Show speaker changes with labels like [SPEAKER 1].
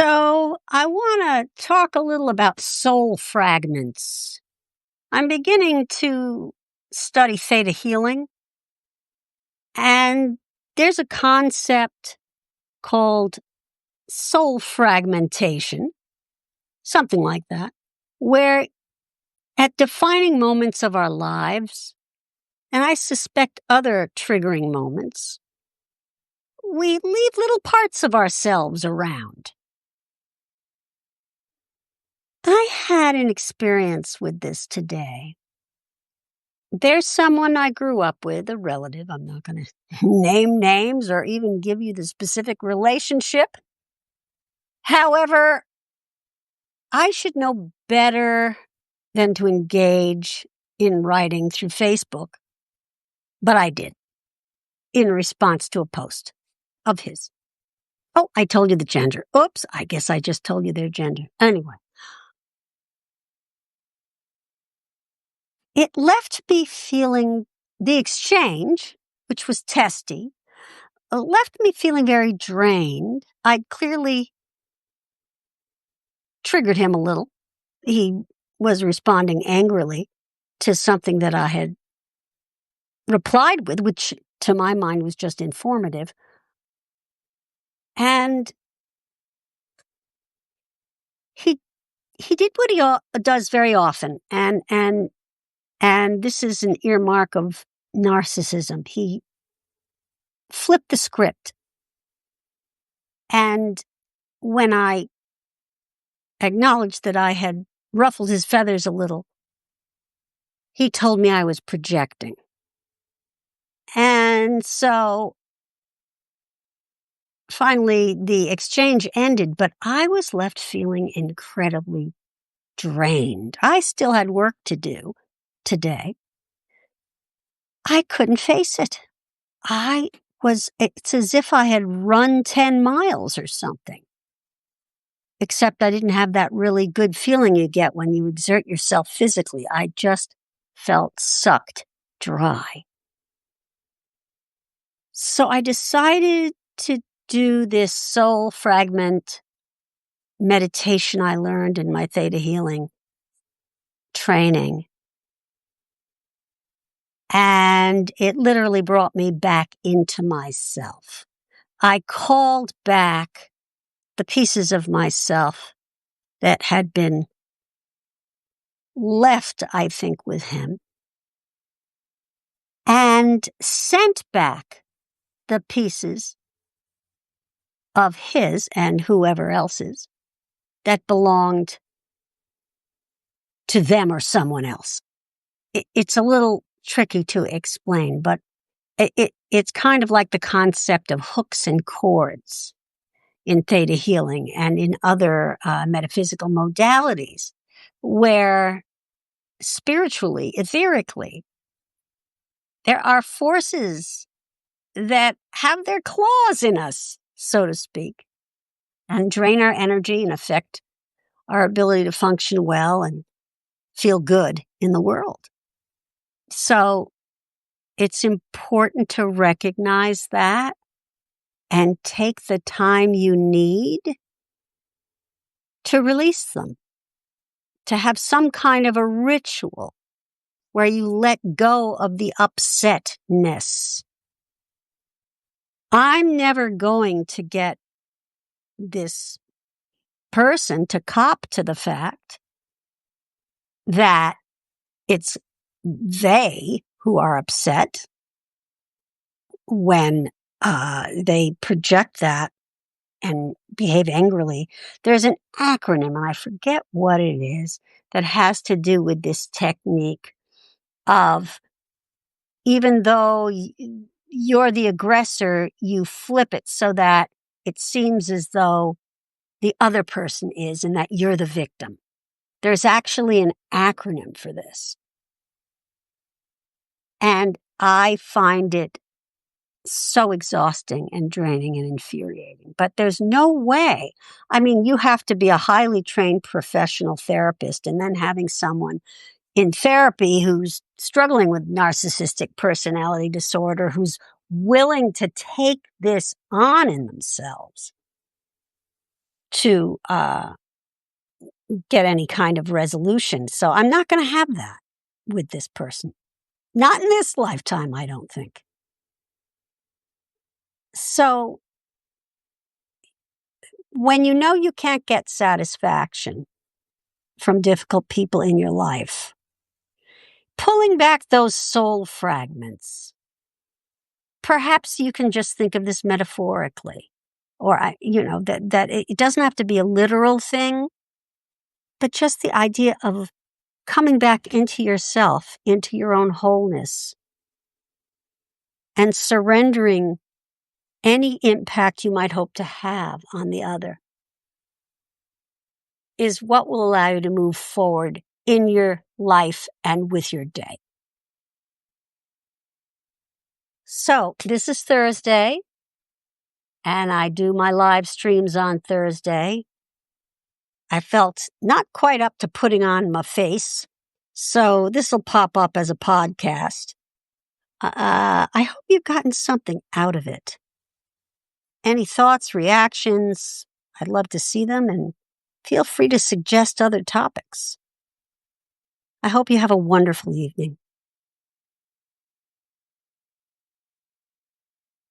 [SPEAKER 1] So, I want to talk a little about soul fragments. I'm beginning to study theta healing, and there's a concept called soul fragmentation, something like that, where at defining moments of our lives, and I suspect other triggering moments, we leave little parts of ourselves around. I had an experience with this today. There's someone I grew up with, a relative. I'm not going to name names or even give you the specific relationship. However, I should know better than to engage in writing through Facebook, but I did in response to a post of his. Oh, I told you the gender. Oops, I guess I just told you their gender. Anyway, it left me feeling the exchange, which was testy, left me feeling very drained. I'd clearly triggered him a little. He was responding angrily to something that I had replied with, which to my mind was just informative. And he did what he does very often, and this is an earmark of narcissism. He flipped the script, and when I acknowledged that I had ruffled his feathers a little, he told me I was projecting. And so finally the exchange ended, but I was left feeling incredibly drained. I still had work to do today. I couldn't face it. It's as if I had run 10 miles or something. Except I didn't have that really good feeling you get when you exert yourself physically. I just felt sucked dry. So I decided to do this soul fragment meditation I learned in my theta healing training. And it literally brought me back into myself. I called back the pieces of myself that had been left, I think, with him, and sent back the pieces of his and whoever else's that belonged to them or someone else. It's a little tricky to explain, but it's kind of like the concept of hooks and cords in theta healing and in other metaphysical modalities, where spiritually, etherically, there are forces that have their claws in us, so to speak, and drain our energy and affect our ability to function well and feel good in the world. So it's important to recognize that and take the time you need to release them, to have some kind of a ritual where you let go of the upsetness. I'm never going to get this person to cop to the fact that it's they who are upset when they project that and behave angrily. There's an acronym, and I forget what it is, that has to do with this technique of, even though you're the aggressor, you flip it so that it seems as though the other person is and that you're the victim. There's actually an acronym for this. And I find it so exhausting and draining and infuriating. But there's no way. I mean, you have to be a highly trained professional therapist, and then having someone in therapy who's struggling with narcissistic personality disorder, who's willing to take this on in themselves. to get any kind of resolution. So I'm not going to have that with this person. Not in this lifetime, I don't think. So when you know you can't get satisfaction from difficult people in your life, pulling back those soul fragments, perhaps you can just think of this metaphorically, or that it doesn't have to be a literal thing, but just the idea of coming back into yourself, into your own wholeness, and surrendering any impact you might hope to have on the other is what will allow you to move forward in your life and with your day. So this is Thursday, and I do my live streams on Thursday. I felt not quite up to putting on my face, so this will pop up as a podcast. I hope you've gotten something out of it. Any thoughts, reactions? I'd love to see them, and feel free to suggest other topics. I hope you have a wonderful evening.